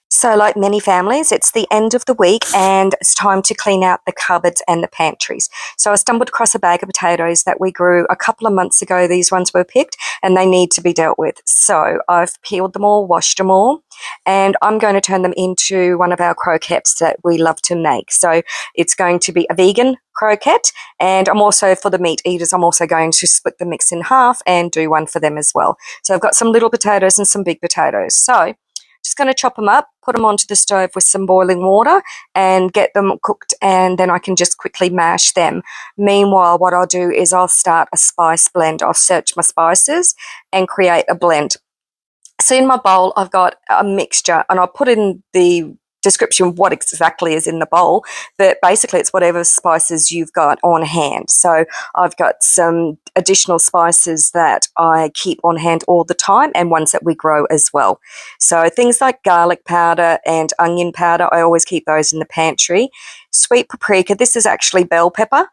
So, like many families, it's the end of the week and it's time to clean out the cupboards and the pantries. So, I stumbled across a bag of potatoes that we grew a couple of months ago. These ones were picked and they need to be dealt with. So, I've peeled them all, washed them all, and I'm going to turn them into one of our croquettes that we love to make. So, it's going to be a vegan croquette, and I'm also, for the meat eaters, I'm also going to split the mix in half and do one for them as well. So, I've got some little potatoes and some big potatoes. So, just going to chop them up, put them onto the stove with some boiling water and get them cooked, and then I can just quickly mash them. Meanwhile, what I'll do is I'll start a spice blend. I'll search my spices and create a blend. So in my bowl, I've got a mixture, and I'll put in the description what exactly is in the bowl, but basically it's whatever spices you've got on hand. So I've got some additional spices that I keep on hand all the time and ones that we grow as well. So things like garlic powder and onion powder, I always keep those in the pantry. Sweet paprika, this is actually bell pepper,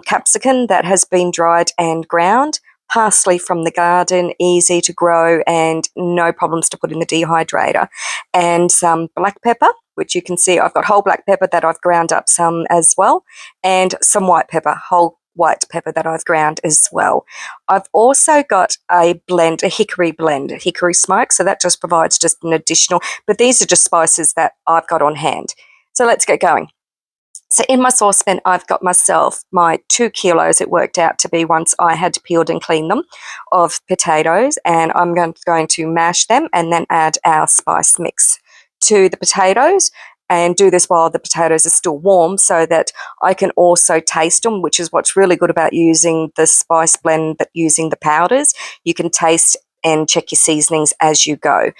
capsicum that has been dried and ground. Parsley from the garden, easy to grow and no problems to put in the dehydrator. And some black pepper, which you can see I've got whole black pepper that I've ground up some as well, and some white pepper, whole white pepper that I've ground as well. I've also got a blend, a hickory smoke, so that just provides just an additional, but these are just spices that I've got on hand. So let's get going. So in my saucepan, I've got myself my 2 kilos, it worked out to be once I had peeled and cleaned them, of potatoes, and I'm going to mash them and then add our spice mix to the potatoes, and do this while the potatoes are still warm so that I can also taste them, which is what's really good about using the spice blend, but using the powders. You can taste and check your seasonings as you go.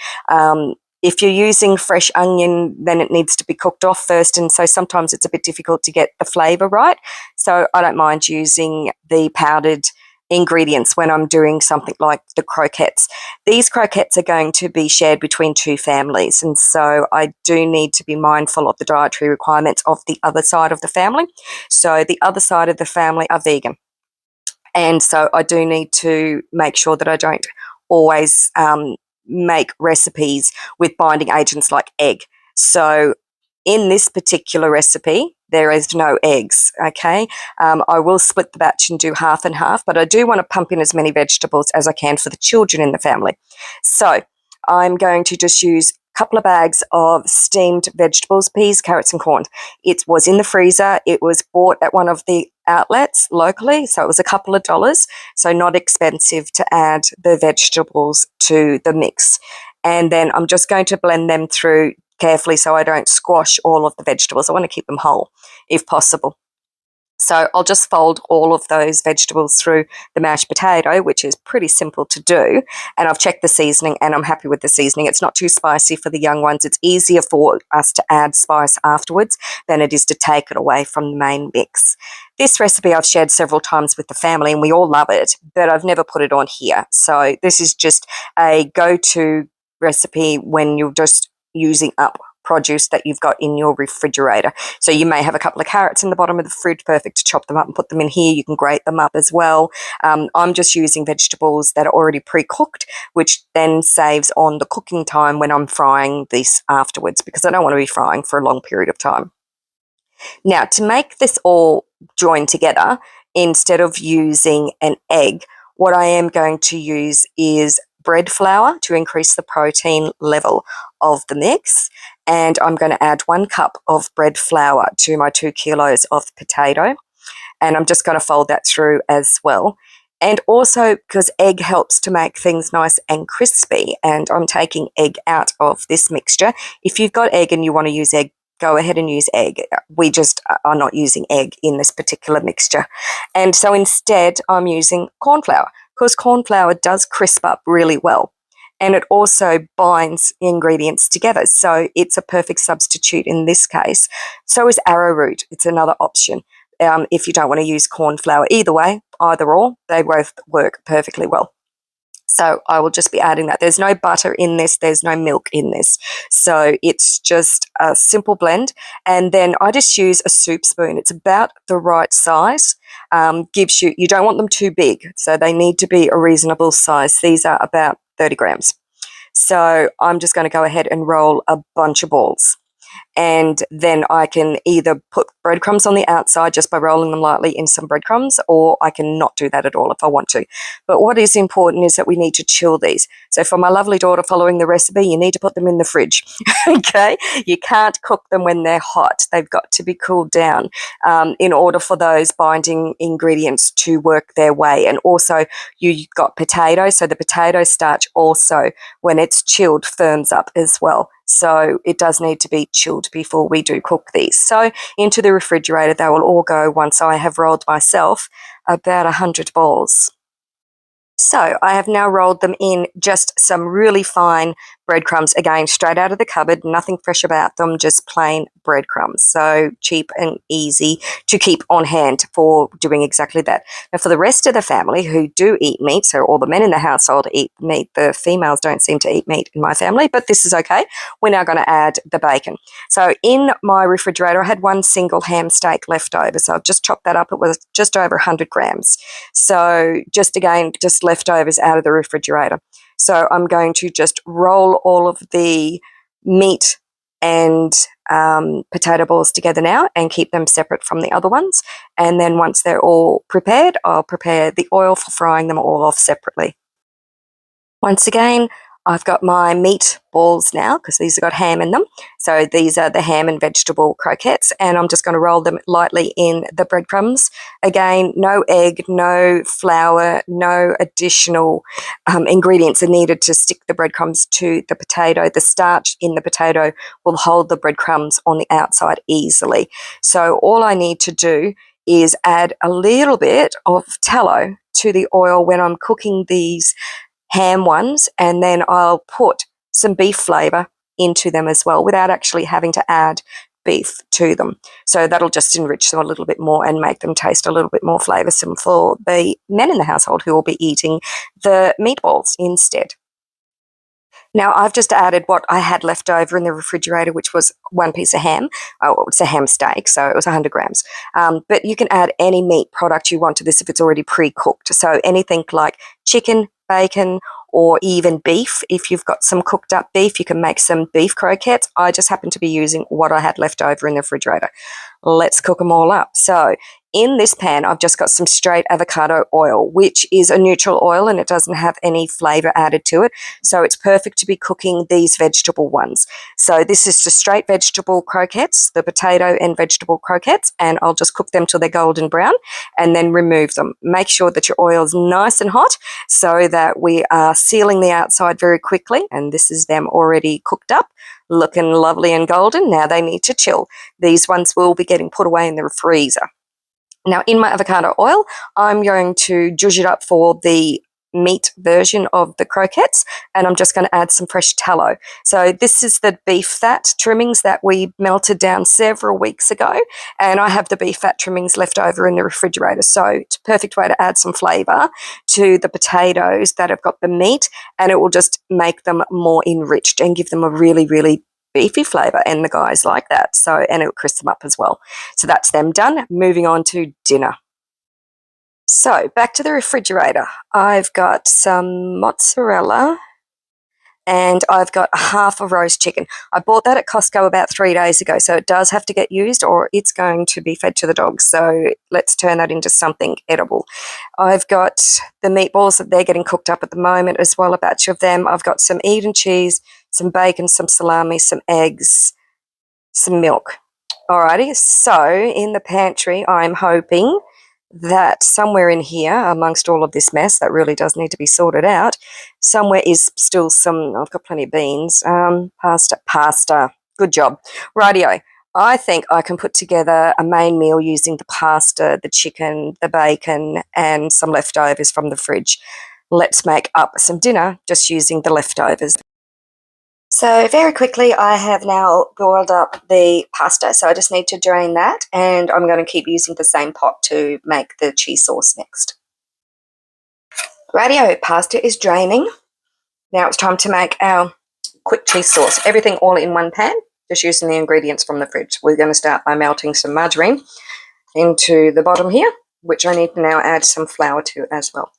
If you're using fresh onion, then it needs to be cooked off first, and so sometimes it's a bit difficult to get the flavour right. So I don't mind using the powdered ingredients when I'm doing something like the croquettes. These croquettes are going to be shared between 2 families, and so I do need to be mindful of the dietary requirements of the other side of the family. So the other side of the family are vegan, and so I do need to make sure that I don't always make recipes with binding agents like egg. So in this particular recipe, there is no eggs, okay? I will split the batch and do half and half, but I do want to pump in as many vegetables as I can for the children in the family. So I'm going to just use a couple of bags of steamed vegetables, peas, carrots and corn. It was in the freezer. It was bought at one of the outlets locally, so it was a couple of dollars, so not expensive to add the vegetables to the mix. And then I'm just going to blend them through carefully so I don't squash all of the vegetables. I want to keep them whole if possible. So I'll just fold all of those vegetables through the mashed potato, which is pretty simple to do. And I've checked the seasoning and I'm happy with the seasoning. It's not too spicy for the young ones. It's easier for us to add spice afterwards than it is to take it away from the main mix. This recipe I've shared several times with the family and we all love it, but I've never put it on here. So this is just a go-to recipe when you're just using up produce that you've got in your refrigerator. So you may have a couple of carrots in the bottom of the fridge, perfect to chop them up and put them in here. You can grate them up as well. I'm just using vegetables that are already pre-cooked, which then saves on the cooking time when I'm frying this afterwards, because I don't want to be frying for a long period of time. Now, to make this all join together, instead of using an egg, what I am going to use is bread flour to increase the protein level of the mix, and I'm going to add 1 cup of bread flour to my 2 kilos of potato, and I'm just going to fold that through as well. And also because egg helps to make things nice and crispy, and I'm taking egg out of this mixture. If you've got egg and you want to use egg, go ahead and use egg. We just are not using egg in this particular mixture. And so instead I'm using corn flour, because corn flour does crisp up really well. And it also binds ingredients together. So it's a perfect substitute in this case. So is arrowroot. It's another option if you don't want to use corn flour. Either way, either or, they both work perfectly well. So I will just be adding that. There's no butter in this. There's no milk in this. So it's just a simple blend. And then I just use a soup spoon. It's about the right size. You don't want them too big. So they need to be a reasonable size. These are about 30 grams. So I'm just going to go ahead and roll a bunch of balls. And then I can either put breadcrumbs on the outside just by rolling them lightly in some breadcrumbs, or I can not do that at all if I want to. But what is important is that we need to chill these. So for my lovely daughter following the recipe, you need to put them in the fridge, okay? You can't cook them when they're hot. They've got to be cooled down in order for those binding ingredients to work their way. And also you've got potato, so the potato starch also, when it's chilled, firms up as well. So it does need to be chilled before we do cook these. So into the refrigerator, they will all go once I have rolled myself about 100 balls. So I have now rolled them in just some really fine breadcrumbs, again, straight out of the cupboard, nothing fresh about them, just plain breadcrumbs. So cheap and easy to keep on hand for doing exactly that. Now for the rest of the family who do eat meat, so all the men in the household eat meat, the females don't seem to eat meat in my family, but this is okay. We're now going to add the bacon. So in my refrigerator, I had one single ham steak left over, so I've just chopped that up. It was just over 100 grams. So just again, just leftovers out of the refrigerator. So I'm going to just roll all of the meat and potato balls together now and keep them separate from the other ones. And then once they're all prepared, I'll prepare the oil for frying them all off separately. Once again, I've got my meat balls now because these have got ham in them. So these are the ham and vegetable croquettes, and I'm just going to roll them lightly in the breadcrumbs. Again, no egg, no flour, no additional ingredients are needed to stick the breadcrumbs to the potato. The starch in the potato will hold the breadcrumbs on the outside easily. So all I need to do is add a little bit of tallow to the oil when I'm cooking these ham ones, and then I'll put some beef flavour into them as well without actually having to add beef to them. So that'll just enrich them a little bit more and make them taste a little bit more flavoursome for the men in the household who will be eating the meatballs instead. Now, I've just added what I had left over in the refrigerator, which was one piece of ham. Oh, it's a ham steak, so it was 100 grams. But you can add any meat product you want to this if it's already pre-cooked. So anything like chicken, bacon, or even beef. If you've got some cooked up beef, you can make some beef croquettes. I just happen to be using what I had left over in the refrigerator. Let's cook them all up. So in this pan, I've just got some straight avocado oil, which is a neutral oil and it doesn't have any flavour added to it. So it's perfect to be cooking these vegetable ones. So this is the straight vegetable croquettes, the potato and vegetable croquettes, and I'll just cook them till they're golden brown and then remove them. Make sure that your oil is nice and hot so that we are sealing the outside very quickly. And this is them already cooked up, looking lovely and golden. Now they need to chill. These ones will be getting put away in the freezer. Now, in my avocado oil, I'm going to zhuzh it up for the meat version of the croquettes, and I'm just going to add some fresh tallow. So this is the beef fat trimmings that we melted down several weeks ago, and I have the beef fat trimmings left over in the refrigerator. So it's a perfect way to add some flavour to the potatoes that have got the meat, and it will just make them more enriched and give them a really, really beefy flavour, and the guys like that. So, and it'll crisp them up as well. So that's them done. Moving on to dinner. So back to the refrigerator. I've got some mozzarella and I've got half a roast chicken. I bought that at Costco about 3 days ago, so it does have to get used or it's going to be fed to the dogs. So let's turn that into something edible. I've got the meatballs that they're getting cooked up at the moment as well, a batch of them. I've got some Eden cheese, some bacon, some salami, some eggs, some milk. Alrighty, so in the pantry, I'm hoping that somewhere in here, amongst all of this mess that really does need to be sorted out, somewhere is still some, I've got plenty of beans, pasta, good job. Rightio, I think I can put together a main meal using the pasta, the chicken, the bacon, and some leftovers from the fridge. Let's make up some dinner just using the leftovers. So very quickly, I have now boiled up the pasta, so I just need to drain that, and I'm going to keep using the same pot to make the cheese sauce next. Radio, pasta is draining. Now it's time to make our quick cheese sauce. Everything all in one pan, just using the ingredients from the fridge. We're going to start by melting some margarine into the bottom here, which I need to now add some flour to as well.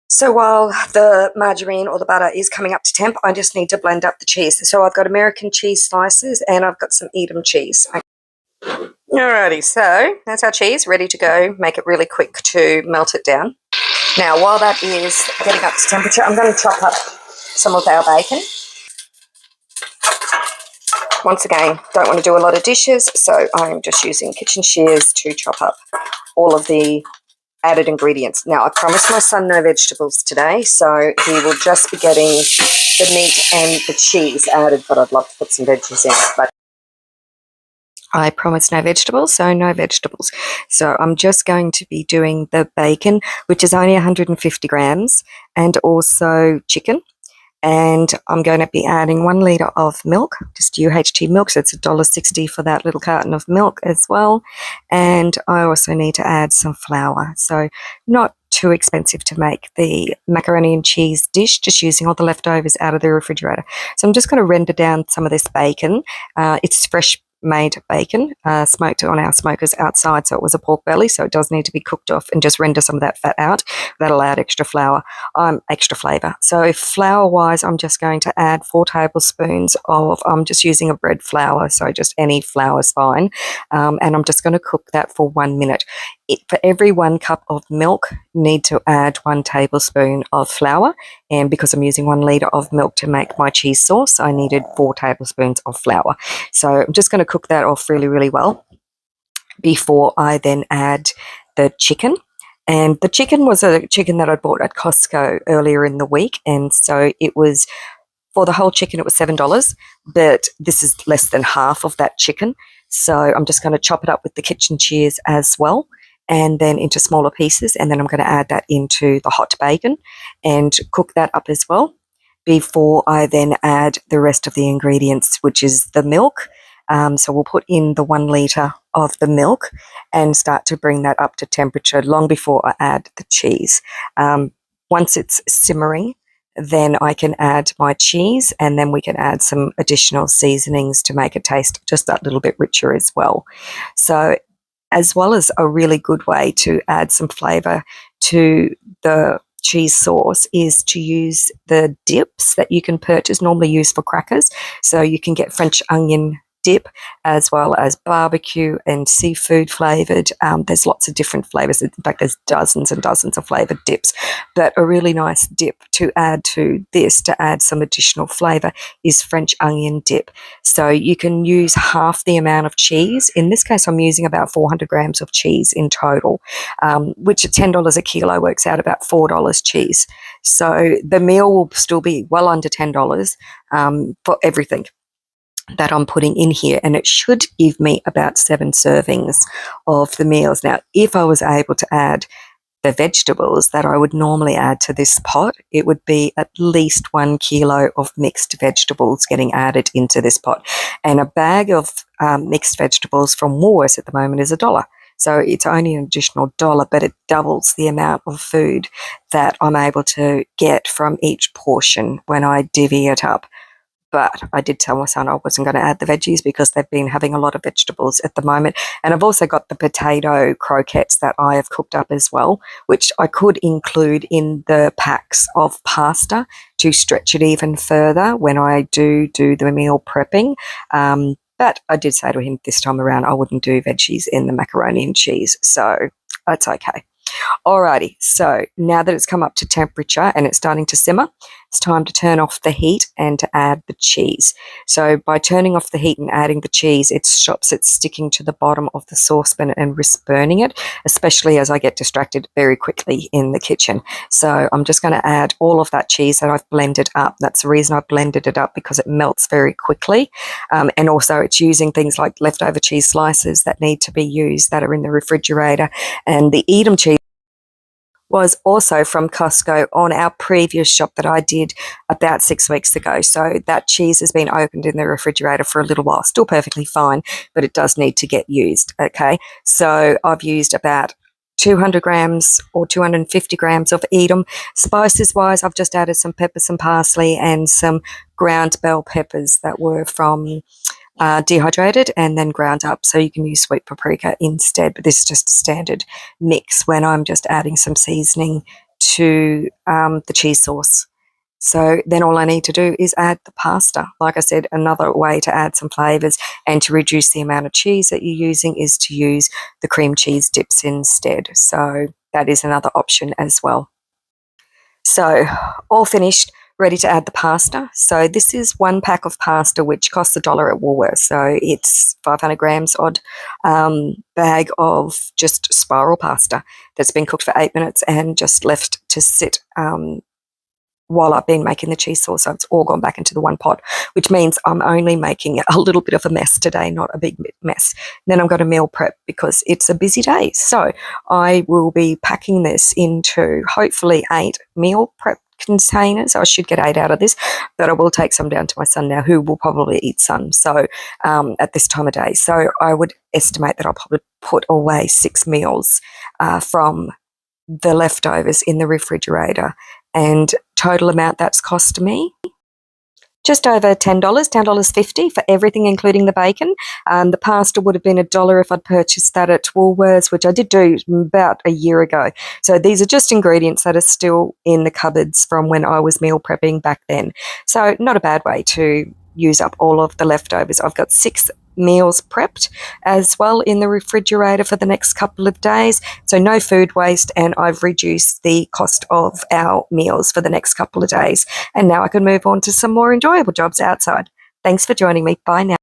So while the margarine or the butter is coming up to temp, I just need to blend up the cheese. So I've got American cheese slices and I've got some Edam cheese. Alrighty, so that's our cheese ready to go. Make it really quick to melt it down. Now, while that is getting up to temperature, I'm going to chop up some of our bacon. Once again, don't want to do a lot of dishes, so I'm just using kitchen shears to chop up all of the added ingredients. Now, I promised my son no vegetables today, so he will just be getting the meat and the cheese added, but I'd love to put some veggies in. But I promised no vegetables, so no vegetables. So I'm just going to be doing the bacon, which is only 150 grams, and also chicken. And I'm going to be adding 1 litre of milk, just UHT milk, so it's $1.60 for that little carton of milk as well. And I also need to add some flour, so not too expensive to make the macaroni and cheese dish, just using all the leftovers out of the refrigerator. So I'm just going to render down some of this bacon. It's fresh made bacon, smoked on our smokers outside, so it was a pork belly, so it does need to be cooked off and just render some of that fat out. That'll add extra flour, extra flavour. So flour wise, I'm just going to add 4 tablespoons of, I'm just using a bread flour, so just any flour is fine, and I'm just going to cook that for 1 minute. For every 1 cup of milk, need to add 1 tablespoon of flour, and because I'm using 1 litre of milk to make my cheese sauce, I needed 4 tablespoons of flour. So I'm just going to cook that off really, really well before I then add the chicken. And the chicken was a chicken that I bought at Costco earlier in the week, and so it was, for the whole chicken, it was $7, but this is less than half of that chicken. So I'm just going to chop it up with the kitchen shears as well, and then into smaller pieces, and then I'm going to add that into the hot bacon and cook that up as well before I then add the rest of the ingredients, which is the milk. So we'll put in the 1 litre of the milk and start to bring that up to temperature long before I add the cheese. Once it's simmering, then I can add my cheese, and then we can add some additional seasonings to make it taste just that little bit richer as well. So, as well as a really good way to add some flavour to the cheese sauce is to use the dips that you can purchase, normally used for crackers. So you can get French onion dip, as well as barbecue and seafood flavoured. There's lots of different flavours. In fact, there's dozens and dozens of flavoured dips. But a really nice dip to add to this, to add some additional flavour, is French onion dip. So you can use half the amount of cheese. In this case, I'm using about 400 grams of cheese in total, which at $10 a kilo works out about $4 cheese. So the meal will still be well under $10 for everything that I'm putting in here, and it should give me about 7 servings of the meals. Now, if I was able to add the vegetables that I would normally add to this pot, it would be at least 1 kilo of mixed vegetables getting added into this pot. And a bag of mixed vegetables from Woolworths at the moment is $1. So it's only an additional $1, but it doubles the amount of food that I'm able to get from each portion when I divvy it up. But I did tell my son I wasn't going to add the veggies because they've been having a lot of vegetables at the moment. And I've also got the potato croquettes that I have cooked up as well, which I could include in the packs of pasta to stretch it even further when I do the meal prepping. But I did say to him this time around I wouldn't do veggies in the macaroni and cheese, so that's okay. Alrighty, so now that it's come up to temperature and it's starting to simmer, it's time to turn off the heat and to add the cheese. So by turning off the heat and adding the cheese, it stops it sticking to the bottom of the saucepan and risk burning it, especially as I get distracted very quickly in the kitchen. So I'm just going to add all of that cheese that I've blended up. That's the reason I blended it up, because it melts very quickly. And also it's using things like leftover cheese slices that need to be used that are in the refrigerator. And the Edam cheese was also from Costco on our previous shop that I did about 6 weeks ago. So that cheese has been opened in the refrigerator for a little while, still perfectly fine, but it does need to get used, okay? So I've used about 200 grams or 250 grams of Edam. Spices wise, I've just added some pepper, some parsley, and some ground bell peppers that were from dehydrated and then ground up, so you can use sweet paprika instead, but this is just a standard mix when I'm just adding some seasoning to the cheese sauce. So then all I need to do is add the pasta. Like I said, another way to add some flavours and to reduce the amount of cheese that you're using is to use the cream cheese dips instead. So that is another option as well. So all finished, ready to add the pasta. So this is 1 pack of pasta, which costs $1 at Woolworths. So it's 500 grams odd bag of just spiral pasta that's been cooked for 8 minutes and just left to sit while I've been making the cheese sauce. So it's all gone back into the one pot, which means I'm only making a little bit of a mess today, not a big mess. Then I'm going to meal prep because it's a busy day. So I will be packing this into hopefully 8 meal prep containers. I should get 8 out of this, but I will take some down to my son now, who will probably eat some. So at this time of day, so I would estimate that I'll probably put away 6 meals from the leftovers in the refrigerator, and total amount that's cost me just over $10, $10.50 for everything, including the bacon. The pasta would have been $1 if I'd purchased that at Woolworths, which I did do about a year ago. So these are just ingredients that are still in the cupboards from when I was meal prepping back then. So not a bad way to use up all of the leftovers. I've got 6 meals prepped as well in the refrigerator for the next couple of days, so no food waste, and I've reduced the cost of our meals for the next couple of days, and now I can move on to some more enjoyable jobs outside. Thanks for joining me. Bye now.